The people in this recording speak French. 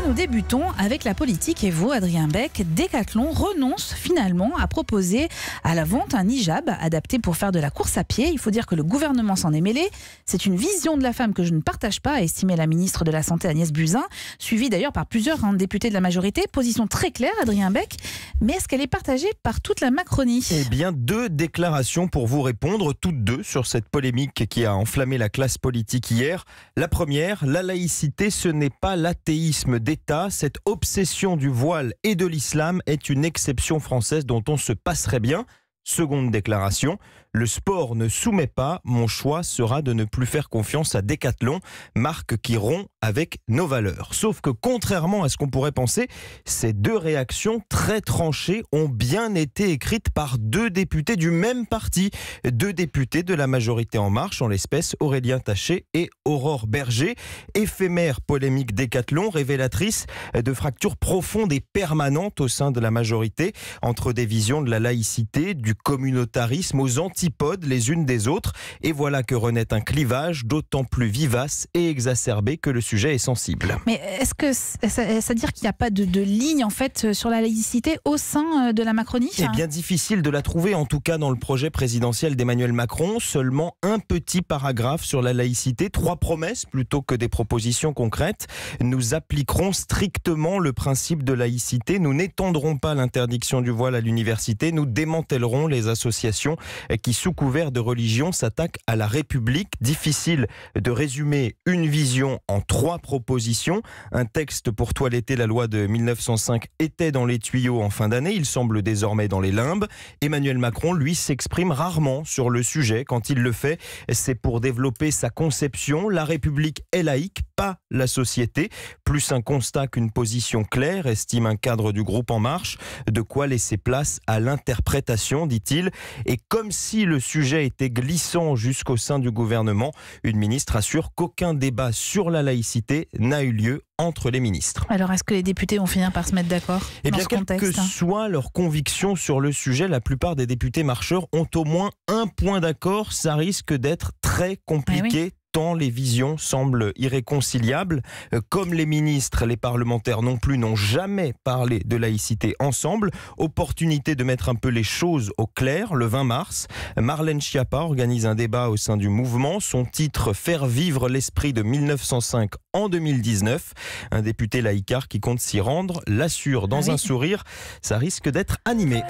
nous débutons avec la politique et vous, Adrien Beck. Decathlon renonce finalement à proposer à la vente un hijab adapté pour faire de la course à pied. Il faut dire que le gouvernement s'en est mêlé. C'est une vision de la femme que je ne partage pas, a estimé la ministre de la Santé Agnès Buzyn, suivie d'ailleurs par plusieurs députés de la majorité. Position très claire, Adrien Beck, mais est-ce qu'elle est partagée par toute la Macronie ? Eh bien, 2 déclarations pour vous répondre, toutes 2 sur cette polémique qui a enflammé la classe politique hier. La première, la laïcité, ce n'est pas l'athéisme d'État. Cette obsession du voile et de l'islam est une exception française dont on se passerait bien. Seconde déclaration, le sport ne soumet pas, mon choix sera de ne plus faire confiance à Decathlon, marque qui rompt avec nos valeurs. Sauf que contrairement à ce qu'on pourrait penser, ces 2 réactions très tranchées ont bien été écrites par 2 députés du même parti, 2 députés de la majorité En Marche, en l'espèce Aurélien Taché et Aurore Berger. Éphémère polémique Decathlon, révélatrice de fractures profondes et permanentes au sein de la majorité, entre des visions de la laïcité, du communautarisme aux antipodes les unes des autres. Et voilà que renaît un clivage d'autant plus vivace et exacerbé que le sujet est sensible. Mais est-ce que ça veut dire qu'il n'y a pas de ligne en fait sur la laïcité au sein de la Macronie ? C'est bien difficile de la trouver, en tout cas dans le projet présidentiel d'Emmanuel Macron. Seulement un petit paragraphe sur la laïcité, 3 promesses plutôt que des propositions concrètes. Nous appliquerons strictement le principe de laïcité. Nous n'étendrons pas l'interdiction du voile à l'université. Nous démantèlerons les associations qui, sous couvert de religion, s'attaquent à la République. Difficile de résumer une vision en 3 propositions. Un texte pour toiletter la loi de 1905 était dans les tuyaux en fin d'année. Il semble désormais dans les limbes. Emmanuel Macron, lui, s'exprime rarement sur le sujet. Quand il le fait, c'est pour développer sa conception. La République est laïque, pas la société. Plus un constat qu'une position claire, estime un cadre du groupe En Marche. De quoi laisser place à l'interprétation, dit-il. Et comme si le sujet était glissant jusqu'au sein du gouvernement, une ministre assure qu'aucun débat sur la laïcité n'a eu lieu entre les ministres. Alors, est-ce que les députés vont finir par se mettre d'accord dans ce contexte ? Quelle que soit leur conviction sur le sujet, la plupart des députés marcheurs ont au moins un point d'accord. Ça risque d'être très compliqué. Oui. Tant les visions semblent irréconciliables. Comme les ministres, les parlementaires non plus n'ont jamais parlé de laïcité ensemble. Opportunité de mettre un peu les choses au clair. Le 20 mars, Marlène Schiappa organise un débat au sein du mouvement. Son titre, faire vivre l'esprit de 1905 en 2019. Un député laïcard qui compte s'y rendre l'assure dans un sourire. Ça risque d'être animé.